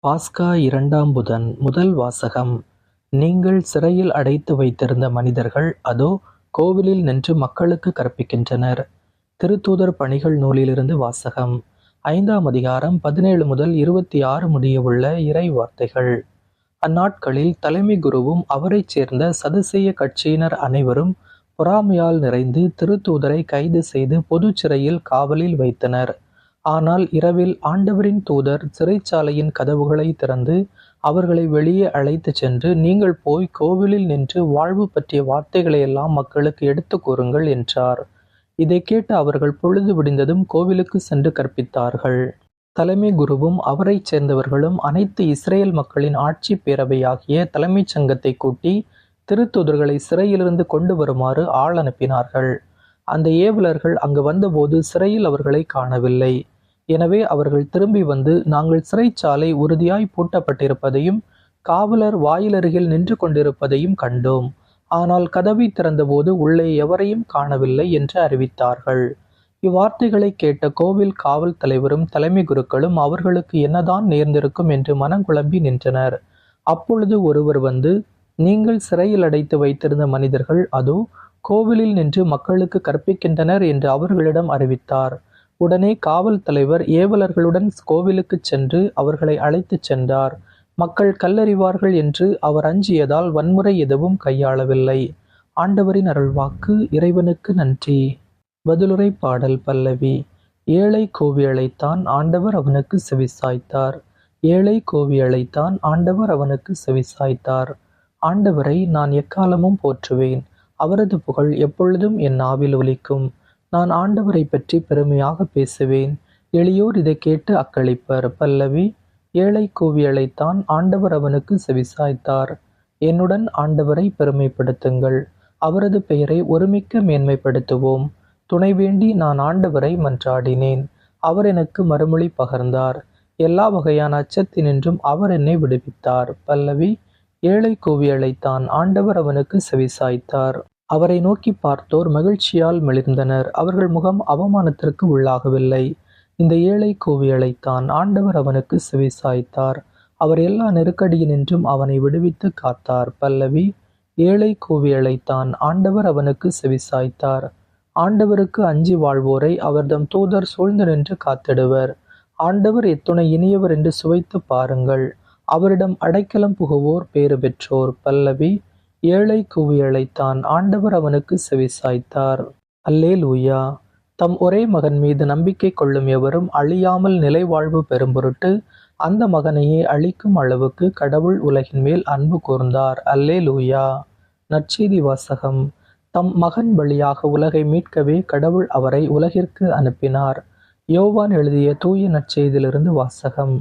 பாஸ்கா இரண்டாம் புதன். முதல் வாசகம். நீங்கள் சிறையில் அடைத்து வைத்திருந்த மனிதர்கள் அதோ கோவிலில் நின்று மக்களுக்கு கற்பிக்கின்றனர். திருத்தூதர் பணிகள் நூலிலிருந்து வாசகம். 5ஆம் அதிகாரம் 17 முதல் 26 முடியவுள்ள இறை வார்த்தைகள். அந்நாட்களில் தலைமை குருவும் அவரைச் சேர்ந்த சதுசேய கட்சியினர் அனைவரும் பொறாமையால் நிறைந்து திருத்தூதரை கைது செய்து பொது சிறையில் காவலில் வைத்தனர். ஆனால் இரவில் ஆண்டவரின் தூதர் சிறைச்சாலையின் கதவுகளை திறந்து அவர்களை வெளியே அழைத்துச் சென்று, நீங்கள் போய் கோவிலில் நின்று வாழ்வு பற்றிய வார்த்தைகளையெல்லாம் மக்களுக்கு எடுத்து கூறுங்கள் என்றார். இதை கேட்டு அவர்கள் பொழுது விடிந்ததும் கோவிலுக்கு சென்று கற்பித்தார்கள். தலைமை குருவும் அவரைச் சேர்ந்தவர்களும் அனைத்து இஸ்ரேல் மக்களின் ஆட்சி பேரவையாகிய தலைமைச் சங்கத்தை கூட்டி திருத்தூதர்களை சிறையிலிருந்து கொண்டு வருமாறு ஆள் அனுப்பினார்கள். அந்த ஏவலர்கள் அங்கு வந்தபோது சிறையில் அவர்களை காணவில்லை. எனவே அவர்கள் திரும்பி வந்து, நாங்கள் சிறைச்சாலை உறுதியாய் பூட்டப்பட்டிருப்பதையும் காவலர் வாயிலருகில் நின்று கொண்டிருப்பதையும் கண்டோம். ஆனால் கதவை திறந்தபோது உள்ளே எவரையும் காணவில்லை என்று அறிவித்தார்கள். இவ்வார்த்தைகளை கேட்ட கோவில் காவல் தலைவரும் தலைமை குருக்களும் அவர்களுக்கு என்னதான் நேர்ந்திருக்கும் என்று மனங்குழம்பி நின்றனர். அப்பொழுது ஒருவர் வந்து, நீங்கள் சிறையில் அடைத்து வைத்திருந்த மனிதர்கள் அதோ கோவிலில் நின்று மக்களுக்கு கற்பிக்கின்றனர் என்று அவர்களிடம் அறிவித்தார். உடனே காவல் தலைவர் ஏவலர்களுடன் கோவிலுக்குச் சென்று அவர்களை அழைத்துச் சென்றார். மக்கள் கல்லறிவார்கள் என்று அவர் அஞ்சியதால் வன்முறை எதுவும் கையாளவில்லை. ஆண்டவரின் அருள்வாக்கு. இறைவனுக்கு நன்றி. பதிலுரை பாடல் பல்லவி. ஏழை கூவி அழைத்தான், ஆண்டவர் அவனுக்கு செவிசாய்த்தார். ஏழை கூவி அழைத்தான், ஆண்டவர் அவனுக்கு செவிசாய்த்தார். ஆண்டவரை நான் எக்காலமும் போற்றுவேன். அவரது புகழ் எப்பொழுதும் என் நாவில் ஒலிக்கும். நான் ஆண்டவரை பற்றி பெருமையாக பேசுவேன். எளியோர் இதை கேட்டு அக்களிப்பர். பல்லவி. ஏழை கூவி அழைத்தான், ஆண்டவர் அவனுக்கு செவிசாய்த்தார். என்னுடன் ஆண்டவரை பெருமைப்படுத்துங்கள். அவரது பெயரை ஒருமிக்க மேன்மைப்படுத்துவோம். துணை வேண்டி நான் ஆண்டவரை மன்றாடினேன். அவர் எனக்கு மறுமொழி பகர்ந்தார். எல்லா வகையான அச்சத்தினின்றும் அவர் என்னை விடுவித்தார். பல்லவி. ஏழை கூவி அழைத்தான், ஆண்டவர் அவனுக்கு செவிசாய்த்தார். அவரை நோக்கி பார்த்தோர் மகிழ்ச்சியால் மெலிர்ந்தனர். அவர்கள் முகம் அவமானத்திற்கு உள்ளாகவில்லை. இந்த ஏழை கூவி அழைத்தான், ஆண்டவர் அவனுக்கு செவிசாய்த்தார். அவர் எல்லா நெருக்கடியினின்றும் அவனை விடுவித்து காத்தார். பல்லவி. ஏழை கூவி அழைத்தான், ஆண்டவர் அவனுக்கு செவிசாய்த்தார். ஆண்டவருக்கு அஞ்சி வாழ்வோரை அவர்தம் தூதர் சூழ்ந்து நின்று காத்திடுவர். ஆண்டவர் எத்துணை இனியவர் என்று சுவைத்து பாருங்கள். அவரிடம் அடைக்கலம் புகுவோர் பேறு பெற்றோர். பல்லவி. ஏழை கூவி அழைத்தான், ஆண்டவர் அவனுக்கு செவிசாய்த்தார். அல்லேலூயா. தம் ஒரே மகன் மீது நம்பிக்கை கொள்ளும் எவரும் அழியாமல் நிலை வாழ்வு பெறும் பொருட்டு அந்த மகனையே அழிக்கும் அளவுக்கு கடவுள் உலகின் மேல் அன்பு கூர்ந்தார். அல்லேலூயா. நற்செய்தி வாசகம். தம் மகன் வழியாக உலகை மீட்கவே கடவுள் அவரை உலகிற்கு அனுப்பினார். யோவான் எழுதிய தூய நற்செய்தியிலிருந்து வாசகம்.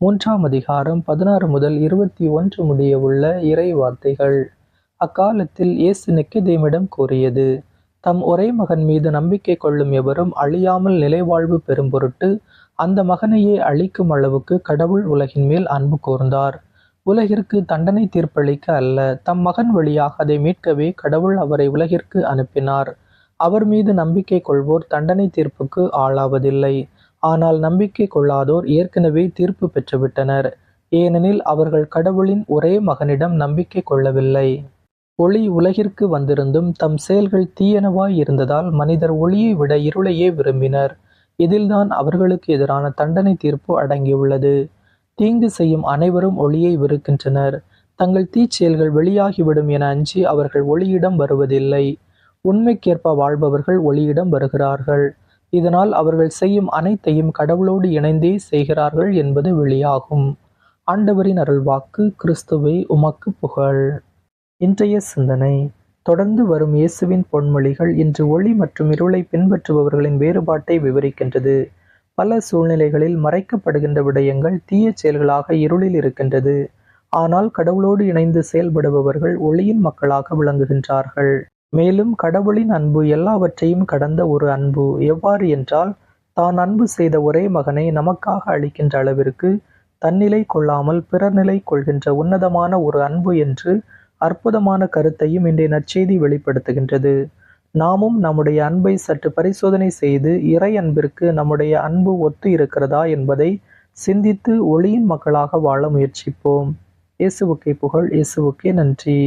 3ஆம் அதிகாரம் 16 முதல் 21 முடிய உள்ள இறை வார்த்தைகள். அக்காலத்தில் இயேசு நிக்கதேமிடம் கூறியது, தம் ஒரே மகன் மீது நம்பிக்கை கொள்ளும் எவரும் அழியாமல் நிலைவாழ்வு பெறும் பொருட்டு அந்த மகனையே அழிக்கும் அளவுக்கு கடவுள் உலகின் மேல் அன்பு கூர்ந்தார். உலகிற்கு தண்டனை தீர்ப்பளிக்க அல்ல, தம் மகன் வழியாக அதை மீட்கவே கடவுள் அவரை உலகிற்கு அனுப்பினார். அவர் மீது நம்பிக்கை கொள்வோர் தண்டனை தீர்ப்புக்கு ஆளாவதில்லை. ஆனால் நம்பிக்கை கொள்ளாதோர் ஏற்கனவே தீர்ப்பு பெற்றுவிட்டனர். ஏனெனில் அவர்கள் கடவுளின் ஒரே மகனிடம் நம்பிக்கை கொள்ளவில்லை. ஒளி உலகிற்கு வந்திருந்தும் தம் செயல்கள் தீயனவாய் இருந்ததால் மனிதர் ஒளியை விட இருளையே விரும்பினர். இதில்தான் அவர்களுக்கு எதிரான தண்டனை தீர்ப்பு அடங்கியுள்ளது. தீங்கு செய்யும் அனைவரும் ஒளியை வெறுக்கின்றனர். தங்கள் தீச்செயல்கள் வெளியாகிவிடும் என அஞ்சி அவர்கள் ஒளியிடம் வருவதில்லை. உண்மைக்கேற்ப வாழ்பவர்கள் ஒளியிடம் வருகிறார்கள். இதனால் அவர்கள் செய்யும் அனைத்தையும் கடவுளோடு இணைந்தே செய்கிறார்கள் என்பது வெளியாகும். ஆண்டவரின் அருள்வாக்கு. கிறிஸ்துவே உமக்கு புகழ். இன்றைய சிந்தனை. தொடர்ந்து வரும் இயேசுவின் பொன்மொழிகள் இன்று ஒளி மற்றும் இருளை பின்பற்றுபவர்களின் வேறுபாட்டை விவரிக்கின்றது. பல சூழ்நிலைகளில் மறைக்கப்படுகின்ற விடயங்கள் தீய செயல்களாக இருளில் இருக்கின்றது. ஆனால் கடவுளோடு இணைந்து செயல்படுபவர்கள் ஒளியின் மக்களாக விளங்குகின்றார்கள். மேலும் கடவுளின் அன்பு எல்லாவற்றையும் கடந்த ஒரு அன்பு. எவ்வாறு என்றால், தான் அன்பு செய்த ஒரே மகனை நமக்காக அளிக்கின்ற அளவிற்கு தன்னிலை கொள்ளாமல் பிறர் நிலை கொள்கின்ற உன்னதமான ஒரு அன்பு என்று அற்புதமான கருத்தையும் இன்றைய நற்செய்தி வெளிப்படுத்துகின்றது. நாமும் நம்முடைய அன்பை சற்று பரிசோதனை செய்து இறை அன்பிற்கு நம்முடைய அன்பு ஒத்து இருக்கிறதா என்பதை சிந்தித்து ஒளியின் மக்களாக வாழ முயற்சிப்போம். இயேசுவுக்கே புகழ், இயேசுவுக்கே நன்றி.